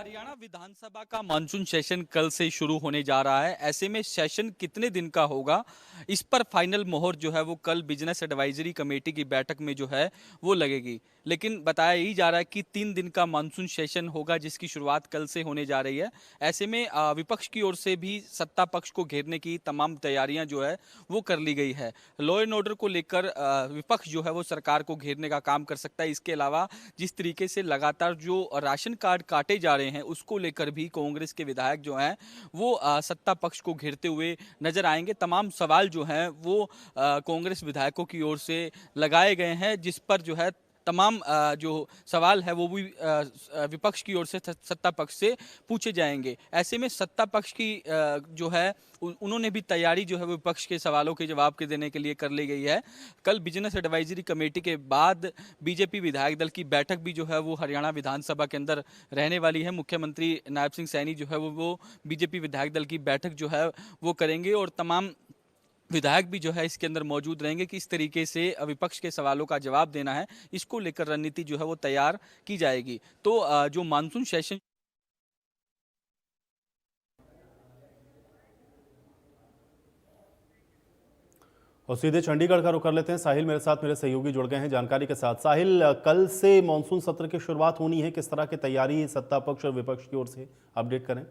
हरियाणा विधानसभा का monsoon session कल से शुरू होने जा रहा है। ऐसे में सेशन कितने दिन का होगा, इस पर फाइनल मोहर जो है वो कल बिजनेस एडवाइजरी कमेटी की बैठक में जो है वो लगेगी। लेकिन बताया ही जा रहा है कि 3 दिन का मानसून सेशन होगा, जिसकी शुरुआत कल से होने जा रही है। ऐसे में विपक्ष की ओर से भी सत्ता पक्ष को घेरने की तमाम तैयारियां जो है वो कर ली गई है। लॉ एंड ऑर्डर को लेकर विपक्ष जो है वो सरकार को घेरने का काम कर सकता है। इसके अलावा जिस तरीके से लगातार जो राशन कार्ड काटे जा रहे हैं, उसको लेकर भी कांग्रेस के विधायक जो हैं वो सत्ता पक्ष को घेरते हुए नजर आएंगे। तमाम सवाल जो हैं वो कांग्रेस विधायकों की ओर से लगाए गए हैं, जिस पर जो है तमाम जो सवाल है वो भी विपक्ष की ओर से सत्ता पक्ष से पूछे जाएंगे। ऐसे में सत्ता पक्ष की जो है उन्होंने भी तैयारी जो है वो विपक्ष के सवालों के जवाब के देने के लिए कर ली गई है। कल बिजनेस एडवाइजरी कमेटी के बाद बीजेपी विधायक दल की बैठक भी जो है वो हरियाणा विधानसभा के अंदर रहने वाली है। मुख्यमंत्री नायब सिंह सैनी जो है वो बीजेपी विधायक दल की बैठक जो है वो करेंगे और तमाम विधायक भी जो है इसके अंदर मौजूद रहेंगे कि इस तरीके से विपक्ष के सवालों का जवाब देना है, इसको लेकर रणनीति जो है वो तैयार की जाएगी। तो जो मानसून सेशन और सीधे चंडीगढ़ का रुख कर लेते हैं। साहिल मेरे साथ, मेरे सहयोगी जुड़ गए हैं जानकारी के साथ। साहिल, कल से मानसून सत्र की शुरुआत होनी है, किस तरह की तैयारी सत्ता पक्ष और विपक्ष की ओर से अपडेट करें।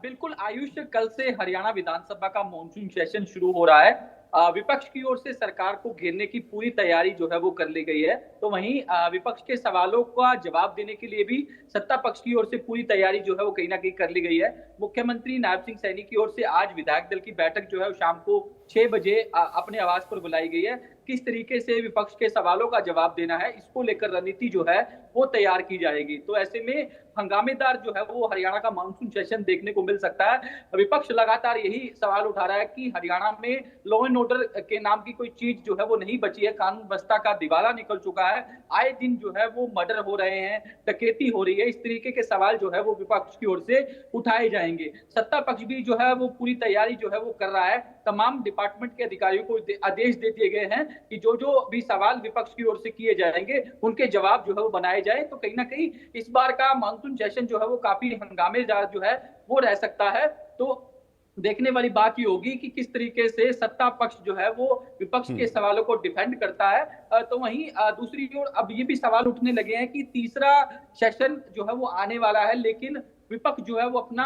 बिल्कुल आयुष, कल से हरियाणा विधानसभा का मॉनसून सेशन शुरू हो रहा है। विपक्ष की ओर से सरकार को घेरने की पूरी तैयारी जो है वो कर ली गई है, तो वहीं विपक्ष के सवालों का जवाब देने के लिए भी सत्ता पक्ष की ओर से पूरी तैयारी जो है वो कहीं ना कहीं कर ली गई है। मुख्यमंत्री नायब सिंह सैनी की ओर से आज विधायक दल की बैठक जो है वो शाम को 6 बजे अपने आवास पर बुलाई गई है। किस तरीके से विपक्ष के सवालों का जवाब देना है, इसको लेकर रणनीति जो है वो तैयार की जाएगी। तो ऐसे में हंगामेदार जो है वो हरियाणा का मानसून सेशन देखने को मिल सकता है। विपक्ष लगातार यही सवाल उठा रहा है कि हरियाणा में लॉ एंड ऑर्डर के नाम की कोई चीज जो है वो नहीं बची है, कानून व्यवस्था का दिवाला निकल चुका है। आए दिन जो है वो मर्डर हो रहे हैं, डकैती हो रही है, इस तरीके के सवाल जो है वो विपक्ष की ओर से उठाए जाएंगे। सत्ता पक्ष भी जो है वो पूरी तैयारी जो है वो कर रहा है। तमाम डिपार्टमेंट के अधिकारियों को आदेश दे दिए गए हैं कि जो जो भी सवाल विपक्ष की ओर से किए जाएंगे उनके जवाब जो है वो बनाए जाए। तो कहीं ना कहीं इस बार का मानसून सेशन जो है वो काफी हंगामेदार जो है वो रह सकता है। तो देखने वाली बात ये होगी कि किस तरीके से सत्ता पक्ष जो है वो विपक्ष के सवालों को डिफेंड करता है। तो वहीं दूसरी ओर अब ये भी सवाल उठने लगे हैं कि तीसरा सेशन जो है वो आने वाला है, लेकिन विपक्ष जो है वो अपना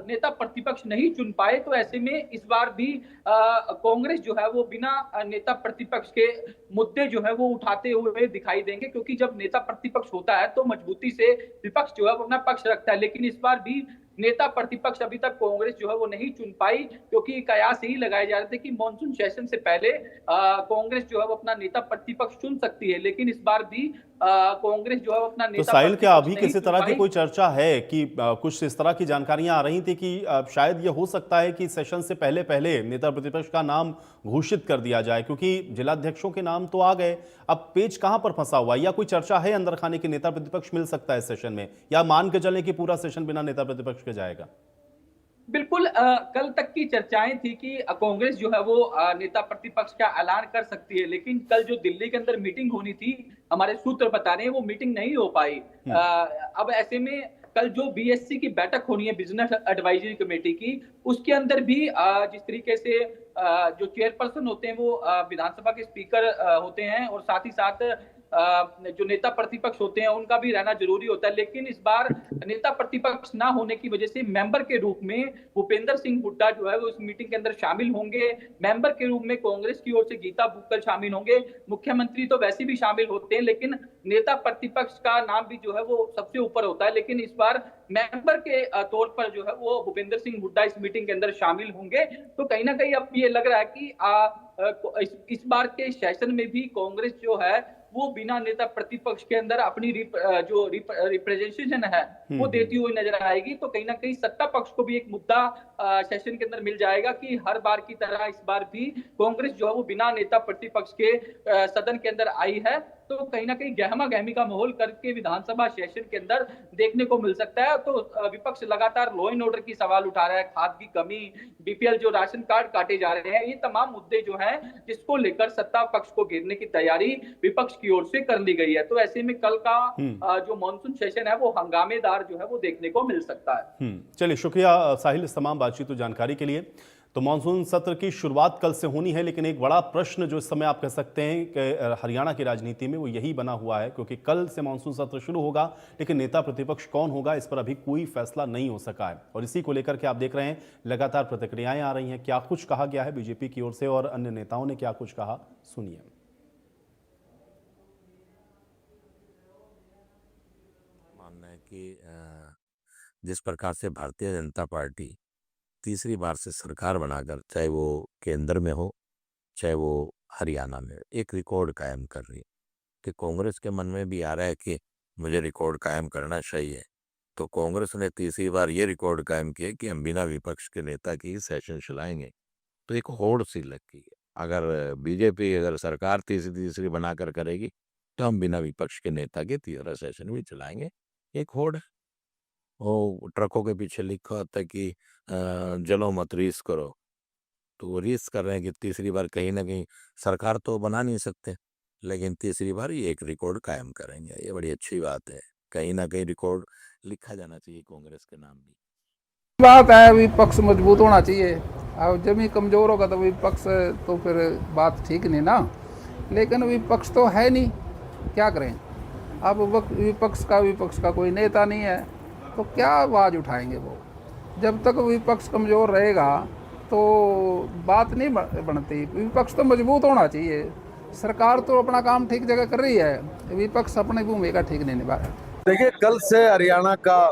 नेता प्रतिपक्ष नहीं चुन पाए। तो ऐसे में इस बार भी कांग्रेस जो है वो बिना नेता प्रतिपक्ष के मुद्दे जो है वो उठाते हुए दिखाई देंगे, क्योंकि जब नेता प्रतिपक्ष होता है तो मजबूती से विपक्ष जो है वो अपना पक्ष रखता है। लेकिन इस बार भी नेता प्रतिपक्ष अभी तक कांग्रेस जो है वो नहीं चुन पाई, क्योंकि कयास यही लगाए जा रहे थे कि मानसून सेशन से पहले कांग्रेस जो है वो अपना नेता प्रतिपक्ष चुन सकती है, लेकिन इस बार भी कांग्रेस जो है वो अपना तो नेता साहिल, क्या प्रतिपक्ष अभी नहीं किसी चुन तरह की पाई। कोई चर्चा है कि कुछ इस तरह की जानकारियां आ रही थी कि शायद ये हो सकता है कि सेशन से पहले पहले नेता प्रतिपक्ष का नाम घोषित कर दिया जाए, क्योंकि जिलाध्यक्षों के नाम तो आ गए, अब पेच कहां पर फंसा हुआ है? या कोई चर्चा है अंदर खाने की नेता प्रतिपक्ष मिल सकता है सेशन में, या मान के चलें कि पूरा सेशन बिना नेता प्रतिपक्ष के जाएगा? बिल्कुल कल तक की चर्चाएं थी कि कांग्रेस जो है वो नेता प्रतिपक्ष का ऐलान कर सकती है, लेकिन कल जो दिल्ली के अंदर मीटिंग होनी थी, हमारे सूत्र बता रहे हैं वो मीटिंग नहीं हो पाई। अब ऐसे में कल जो बीएससी की बैठक होनी है बिजनेस एडवाइजरी कमेटी की, उसके अंदर भी जिस तरीके से जो चेयरपर्सन होते हैं वो विधानसभा के स्पीकर होते हैं, और साथ ही साथ जो नेता प्रतिपक्ष होते हैं उनका भी रहना जरूरी होता है। लेकिन इस बार नेता प्रतिपक्ष ना होने की वजह से मेंबर के रूप में भूपेंद्र सिंह हुड्डा जो है वो इस मीटिंग के अंदर शामिल होंगे। मेंबर के रूप में कांग्रेस की ओर से गीता बुक्कल शामिल होंगे। मुख्यमंत्री तो वैसे भी शामिल होते हैं, लेकिन नेता प्रतिपक्ष का नाम भी जो है वो सबसे ऊपर होता है। लेकिन इस बार मेंबर के तौर पर जो है वो भूपेंद्र सिंह हुड्डा इस मीटिंग के अंदर शामिल होंगे। तो कहीं ना कहीं अब ये लग रहा है कि इस बार के सेशन में भी कांग्रेस जो है वो बिना नेता प्रतिपक्ष के अंदर अपनी जो रिप्रेजेंटेशन है वो देती हुई नजर आएगी। तो कहीं ना कहीं सत्ता पक्ष को भी एक मुद्दा सेशन के अंदर मिल जाएगा कि हर बार की तरह इस बार भी कांग्रेस जो है वो बिना नेता प्रतिपक्ष के सदन के अंदर आई है। तो कहीं ना कहीं गहमा गहमी का माहौल करके विधानसभा सेशन के अंदर देखने को मिल सकता है। तो विपक्ष लगातार लॉ एंड ऑर्डर की सवाल उठा रहा है, खाद की कमी, बीपीएल जो राशन कार्ड काटे जा रहे हैं, ये तमाम मुद्दे जो हैं जिसको लेकर सत्ता पक्ष को घेरने की तैयारी विपक्ष की ओर से कर ली गई है। तो ऐसे में कल का जो मॉनसून सेशन है वो हंगामेदार जो है वो देखने को मिल सकता है। चलिए, शुक्रिया साहिल इस तमाम बातचीत और जानकारी के लिए। तो मानसून सत्र की शुरुआत कल से होनी है, लेकिन एक बड़ा प्रश्न जो इस समय आप कह सकते हैं कि हरियाणा की राजनीति में वो यही बना हुआ है, क्योंकि कल से मानसून सत्र शुरू होगा, लेकिन नेता प्रतिपक्ष कौन होगा इस पर अभी कोई फैसला नहीं हो सका है। और इसी को लेकर के आप देख रहे हैं लगातार प्रतिक्रियाएं आ रही हैं। क्या कुछ कहा गया है बीजेपी की ओर से और अन्य नेताओं ने क्या कुछ कहा, सुनिए। मानना है कि जिस प्रकार से भारतीय जनता पार्टी तीसरी बार से सरकार बनाकर, चाहे वो केंद्र में हो चाहे वो हरियाणा में, एक रिकॉर्ड कायम कर रही है, कि कांग्रेस के मन में भी आ रहा है कि मुझे रिकॉर्ड कायम करना चाहिए। तो कांग्रेस ने तीसरी बार ये रिकॉर्ड कायम किया कि हम बिना विपक्ष के नेता की सेशन चलाएंगे। तो एक होड़ सी लग गई है। अगर बीजेपी अगर सरकार तीसरी बनाकर करेगी तो हम बिना विपक्ष के नेता के तीसरा सेशन भी चलाएंगे। एक होड़ है। वो ट्रकों के पीछे लिखा होता है कि जलो मत रीस करो, तो वो रीस कर रहे हैं कि तीसरी बार कहीं ना कहीं सरकार तो बना नहीं सकते, लेकिन तीसरी बार ये एक रिकॉर्ड कायम करेंगे। ये बड़ी अच्छी बात है। कहीं ना कहीं रिकॉर्ड लिखा जाना चाहिए कांग्रेस के नाम भी। बात है विपक्ष मजबूत होना चाहिए। अब जब ही कमज़ोर होगा तो विपक्ष, तो फिर बात ठीक नहीं ना। लेकिन विपक्ष तो है नहीं, क्या करें। अब विपक्ष का कोई नेता नहीं है तो क्या आवाज़ उठाएंगे वो। जब तक विपक्ष कमज़ोर रहेगा तो बात नहीं बनती। विपक्ष तो मजबूत होना चाहिए। सरकार तो अपना काम ठीक जगह कर रही है, विपक्ष अपनी भूमिका ठीक नहीं निभा रहा। देखिए, कल से हरियाणा का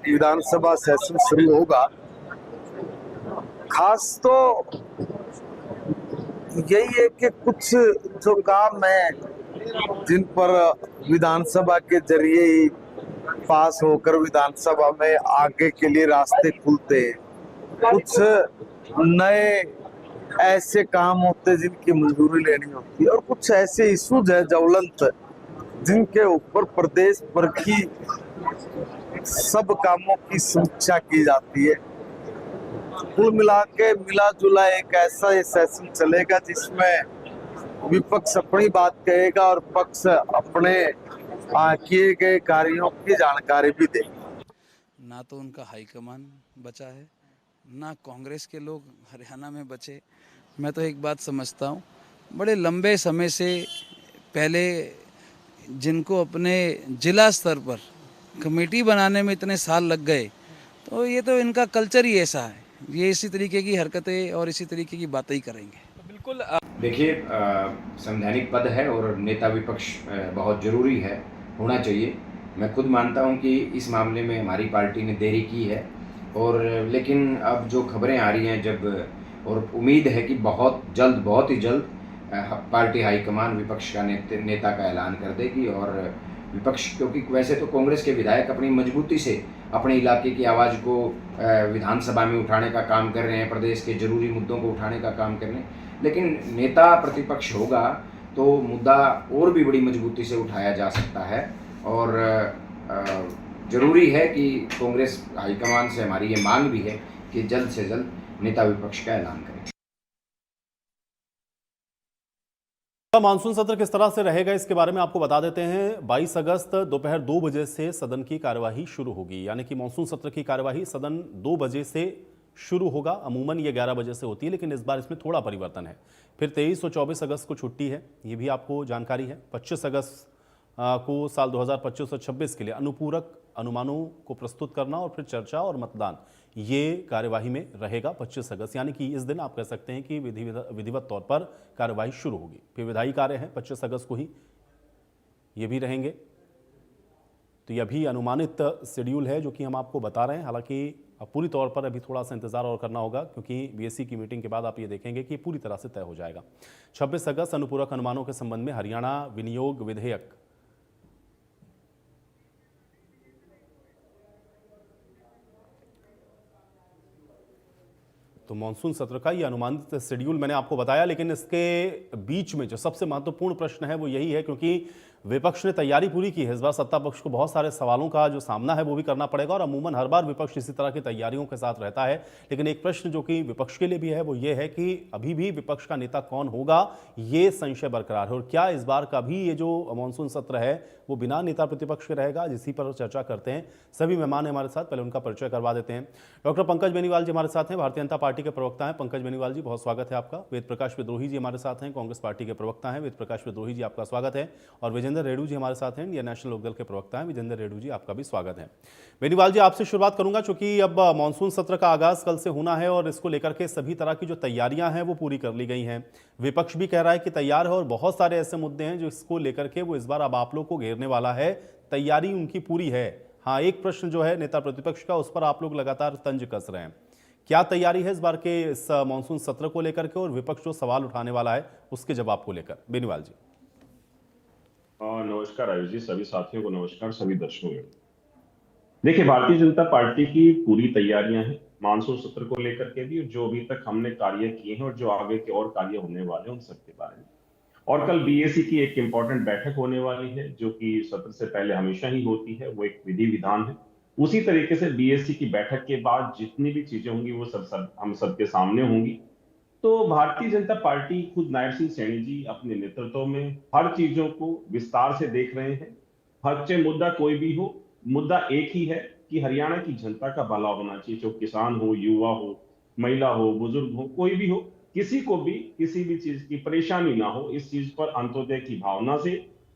विधानसभा सेशन शुरू होगा। खास तो यही है कि कुछ जो काम है जिन पर विधानसभा के जरिए ही पास होकर विधानसभा में आगे के लिए रास्ते खुलते हैं, कुछ नए ऐसे काम होते हैं जिनकी मंजूरी लेनी होती है, और कुछ ऐसे इश्यूज है ज्वलंत जिनके ऊपर प्रदेश भर की सब कामों की समीक्षा की जाती है। कुल मिला के मिला जुला एक ऐसा ये सेशन चलेगा जिसमें विपक्ष अपनी बात कहेगा और पक्ष अपने किए गए कार्यों की जानकारी भी देगा। ना तो उनका हाईकमान बचा है, ना कांग्रेस के लोग हरियाणा में बचे। मैं तो एक बात समझता हूँ, बड़े लंबे समय से पहले जिनको अपने जिला स्तर पर कमेटी बनाने में इतने साल लग गए, तो ये तो इनका कल्चर ही ऐसा है। ये इसी तरीके की हरकतें और इसी तरीके की बातें ही करेंगे। बिल्कुल। देखिए, संवैधानिक पद है और नेता विपक्ष बहुत ज़रूरी है, होना चाहिए। मैं खुद मानता हूं कि इस मामले में हमारी पार्टी ने देरी की है, और लेकिन अब जो खबरें आ रही हैं और उम्मीद है कि बहुत ही जल्द पार्टी हाईकमान विपक्ष का नेता का ऐलान कर देगी। और विपक्ष, क्योंकि वैसे तो कांग्रेस के विधायक अपनी मजबूती से अपने इलाके की आवाज़ को विधानसभा में उठाने का काम कर रहे हैं, प्रदेश के जरूरी मुद्दों को उठाने का काम कर रहे हैं, लेकिन नेता प्रतिपक्ष होगा तो मुद्दा और भी बड़ी मजबूती से उठाया जा सकता है। और ज़रूरी है कि कांग्रेस हाईकमान से हमारी ये मांग भी है कि जल्द से जल्द नेता विपक्ष का ऐलान करें। मानसून सत्र किस तरह से रहेगा इसके बारे में आपको बता देते हैं। 22 अगस्त दोपहर 2 बजे से सदन की कार्यवाही शुरू होगी, यानी कि मानसून सत्र की कार्यवाही सदन 2 बजे से शुरू होगा। अमूमन ये 11 बजे से होती है, लेकिन इस बार इसमें थोड़ा परिवर्तन है। फिर 23 और 24 अगस्त को छुट्टी है, ये भी आपको जानकारी है। 25 अगस्त को साल 2025 और 26 के लिए अनुपूरक अनुमानों को प्रस्तुत करना और फिर चर्चा और मतदान, ये कार्यवाही में रहेगा 25 अगस्त, यानी कि इस दिन आप कह सकते हैं कि विधिवत तौर पर कार्यवाही शुरू होगी। फिर विधायी कार्य है 25 अगस्त को ही, ये भी रहेंगे। तो यह भी अनुमानित शेड्यूल है जो कि हम आपको बता रहे हैं। हालांकि अब पूरी तौर पर अभी थोड़ा सा इंतजार और करना होगा, क्योंकि बीएससी की मीटिंग के बाद आप ये देखेंगे कि पूरी तरह से तय हो जाएगा। 26 अगस्त अनुपूरक अनुमानों के संबंध में हरियाणा विनियोग विधेयक तो मानसून सत्र का ये अनुमानित शेड्यूल मैंने आपको बताया, लेकिन इसके बीच में जो सबसे महत्वपूर्ण प्रश्न है वो यही है, क्योंकि विपक्ष ने तैयारी पूरी की है। इस बार सत्ता पक्ष को बहुत सारे सवालों का जो सामना है वो भी करना पड़ेगा और अमूमन हर बार विपक्ष इसी तरह की तैयारियों के साथ रहता है। लेकिन एक प्रश्न जो कि विपक्ष के लिए भी है वो ये है कि अभी भी विपक्ष का नेता कौन होगा, ये संशय बरकरार है। और क्या इस बार का भी ये जो मानसून सत्र है वो बिना नेता प्रतिपक्ष के रहेगा, इसी पर चर्चा करते हैं। सभी मेहमान हमारे साथ, पहले उनका परिचय करवा देते हैं। डॉक्टर पंकज बेनीवाल जी हमारे साथ हैं, भारतीय जनता पार्टी के प्रवक्ता हैं। पंकज बेनीवाल जी बहुत स्वागत है आपका। वेद प्रकाश विद्रोही जी हमारे साथ हैं, कांग्रेस पार्टी के प्रवक्ता हैं। वेद प्रकाश विद्रोही जी आपका स्वागत है। और विजेंद्र रेड्डू जी हमारे साथ हैं, इंडियन नेशनल लोकदल के प्रवक्ता हैं। विजेंद्र रेड्डू जी आपका भी स्वागत है। बेनीवाल जी आपसे शुरुआत करूंगा, चूंकि अब मानसून सत्र का आगाज कल से होना है और इसको लेकर के सभी तरह की जो तैयारियां हैं वो पूरी कर ली गई हैं। विपक्ष भी कह रहा है कि तैयार है और बहुत सारे ऐसे मुद्दे हैं जो इसको लेकर के वो इस बार अब आप लोग को घेरने वाला है। तैयारी उनकी पूरी है। हाँ, एक प्रश्न जो है नेता प्रतिपक्ष का, उस पर आप लोग लगातार तंज कस रहे हैं। क्या तैयारी है इस बार के इस मानसून सत्र को लेकर के और विपक्ष जो सवाल उठाने वाला है उसके जवाब को लेकर? बेनीवाल जी। नमस्कार आयुष जी, सभी साथियों को नमस्कार, सभी दर्शकों को। देखिए, भारतीय जनता पार्टी की पूरी तैयारियां हैं मानसून सत्र को लेकर के भी, जो अभी तक हमने कार्य किए हैं और जो आगे के और कार्य होने वाले हैं उन सबके बारे में। और कल बीएसी की एक इंपॉर्टेंट बैठक होने वाली है जो कि सत्र से पहले हमेशा ही होती है, वो एक विधि विधान है। उसी तरीके से बीएसी की बैठक के बाद जितनी भी चीजें होंगी वो सब हम सबके सामने होंगी। तो भारतीय जनता पार्टी, खुद नायब सिंह सैनी जी अपने नेतृत्व में हर चीजों को विस्तार से देख रहे हैं। हर चाहे मुद्दा कोई भी हो, मुद्दा एक ही है कि हरियाणा की जनता का भला होना चाहिए, जो किसान हो, युवा हो, महिला हो, बुजुर्ग हो, कोई भी हो, किसी को भी किसी भी चीज की परेशानी ना हो। इस चीज पर अंत्योदय की भावना से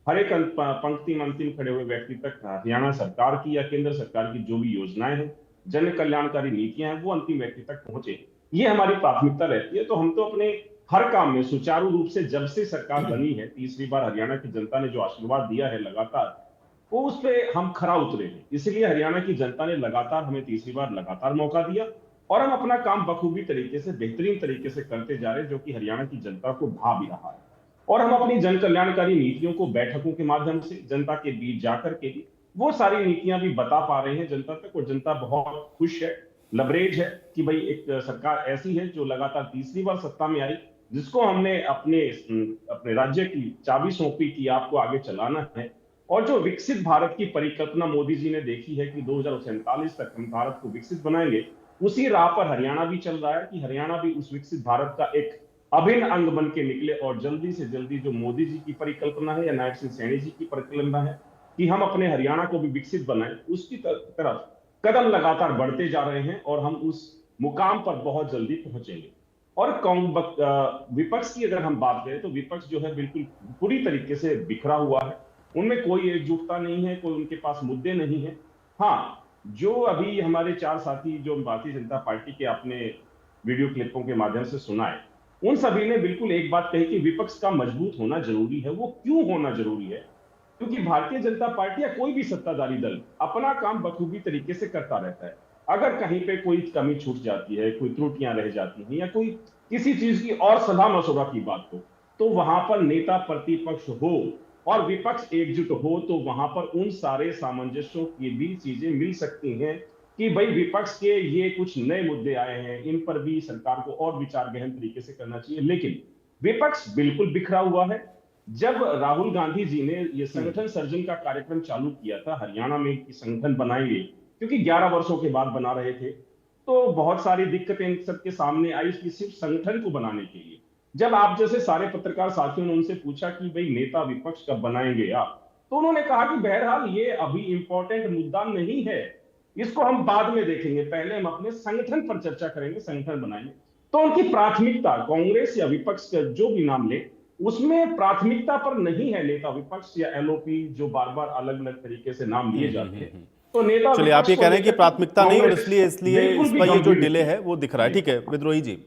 हर एक पंक्ति में अंतिम खड़े हुए व्यक्ति तक हरियाणा सरकार की या केंद्र सरकार की जो भी योजनाएं हैं, जन कल्याणकारी नीतियां हैं, वो अंतिम व्यक्ति तक पहुंचे, ये हमारी प्राथमिकता रहती है। तो हम तो अपने हर काम में सुचारू रूप से, जब से सरकार बनी है, तीसरी बार हरियाणा की जनता ने जो आशीर्वाद दिया है लगातार, वो उस पे हम खरा उतरे हैं। इसलिए हरियाणा की जनता ने लगातार हमें तीसरी बार लगातार मौका दिया और हम अपना काम बखूबी तरीके से, बेहतरीन तरीके से करते जा रहे हैं, जो कि हरियाणा की जनता को भा भी रहा है। और हम अपनी जन कल्याणकारी नीतियों को बैठकों के माध्यम से जनता के बीच जाकर के भी वो सारी नीतियां भी बता पा रहे हैं जनता तक, और जनता बहुत खुश है, लबरेज है कि भाई एक सरकार ऐसी है जो लगातार तीसरी बार सत्ता में आई, जिसको हमने अपने राज्य की चाबी सौंपी कि आपको आगे चलाना है। और जो विकसित भारत की परिकल्पना मोदी जी ने देखी है कि 2047 तक हम भारत को विकसित बनाएंगे, उसी राह पर हरियाणा भी चल रहा है कि हरियाणा भी उस विकसित भारत का एक अभिन्न अंग बन के निकले। और जल्दी से जल्दी जो मोदी जी की परिकल्पना है या नायब सिंह सैनी जी की परिकल्पना है कि हम अपने हरियाणा को भी विकसित बनाएं, उसकी तरफ कदम लगातार बढ़ते जा रहे हैं और हम उस मुकाम पर बहुत जल्दी पहुंचेंगे। और विपक्ष की अगर हम बात करें तो विपक्ष जो है बिल्कुल पूरी तरीके से बिखरा हुआ है। उनमें कोई एकजुटता नहीं है, कोई उनके पास मुद्दे नहीं है। हाँ, जो अभी हमारे चार साथी जो भारतीय जनता पार्टी के अपने वीडियो क्लिपों के माध्यम से सुनाए, उन सभी ने बिल्कुल एक बात कही कि विपक्ष का मजबूत होना जरूरी है। वो क्यों होना जरूरी है? क्योंकि भारतीय जनता पार्टी या कोई भी सत्ताधारी दल अपना काम बखूबी तरीके से करता रहता है। अगर कहीं पे कोई कमी छूट जाती है, कोई त्रुटियां रह जाती हैं या कोई किसी चीज की और सलाह मशवरा की बात हो, तो वहां पर नेता प्रतिपक्ष हो और विपक्ष एकजुट हो, तो वहां पर उन सारे सामंजस्यों की भी चीजें मिल सकती हैं कि भाई विपक्ष के ये कुछ नए मुद्दे आए हैं, इन पर भी सरकार को और विचार गहन तरीके से करना चाहिए। लेकिन विपक्ष बिल्कुल बिखरा हुआ है। जब राहुल गांधी जी ने ये संगठन सर्जन का कार्यक्रम चालू किया था हरियाणा में कि संगठन बनाएंगे, क्योंकि 11 वर्षों के बाद बना रहे थे, तो बहुत सारी दिक्कतें सबके सामने आई कि सिर्फ संगठन को बनाने के लिए। जब आप जैसे सारे पत्रकार साथियों ने उनसे पूछा कि भाई नेता विपक्ष कब बनाएंगे आप, तो उन्होंने कहा कि बहरहाल ये अभी इंपॉर्टेंट मुद्दा नहीं है, इसको हम बाद में देखेंगे, पहले हम अपने संगठन पर चर्चा करेंगे, संगठन बनाएंगे। तो उनकी प्राथमिकता कांग्रेस या विपक्ष का जो भी नाम ले, उसमें प्राथमिकता पर नहीं है नेता विपक्ष या एलओपी, जो बार बार अलग अलग तरीके से नाम लिए जाते हैं। तो नेता, चलिए आप ये कह रहे हैं कि प्राथमिकता नहीं और इसलिए इस पर ये जो डिले है वो दिख रहा है। ठीक है विद्रोही जी,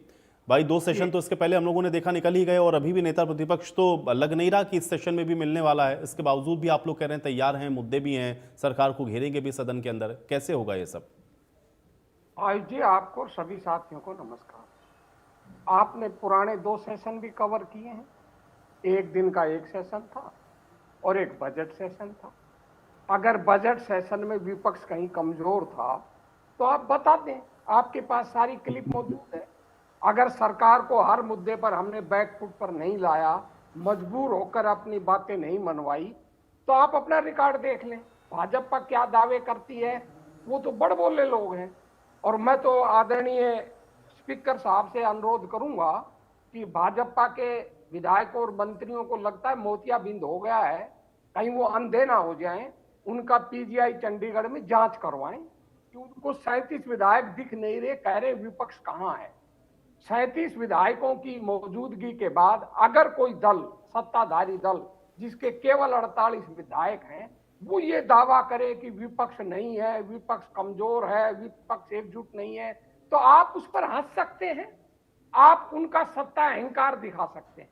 भाई 2 सेशन तो इसके पहले हम लोगों ने देखा निकल ही गए और अभी भी नेता प्रतिपक्ष तो लग नहीं रहा कि इस सेशन में भी मिलने वाला है। इसके बावजूद भी आप लोग कह रहे हैं तैयार हैं, मुद्दे भी हैं, सरकार को घेरेंगे भी सदन के अंदर। कैसे होगा ये सब? आयुष जी, आपको और सभी साथियों को नमस्कार। आपने पुराने 2 सेशन भी कवर किए हैं। एक दिन का एक सेशन था और एक बजट सेशन था। अगर बजट सेशन में विपक्ष कहीं कमजोर था तो आप बता दें, आपके पास सारी क्लिप मौजूद है। अगर सरकार को हर मुद्दे पर हमने बैक फुट पर नहीं लाया, मजबूर होकर अपनी बातें नहीं मनवाई, तो आप अपना रिकॉर्ड देख लें, भाजपा क्या दावे करती है, वो तो बड़ बोले लोग हैं। और मैं तो आदरणीय स्पीकर साहब से अनुरोध करूंगा कि भाजपा के विधायकों और मंत्रियों को लगता है मोतियाबिंद हो गया है, कहीं वो अंधे ना हो जाएं, उनका पीजीआई चंडीगढ़ में जांच करवाएं कि उनको 37 विधायक दिख नहीं रहे, कह रहे विपक्ष कहां है। 37 विधायकों की मौजूदगी के बाद अगर कोई दल, सत्ताधारी दल जिसके केवल 48 विधायक हैं, वो ये दावा करे कि विपक्ष नहीं है, विपक्ष कमजोर है, विपक्ष एकजुट नहीं है, तो आप उस पर हंस सकते हैं, आप उनका सत्ता अहंकार दिखा सकते हैं।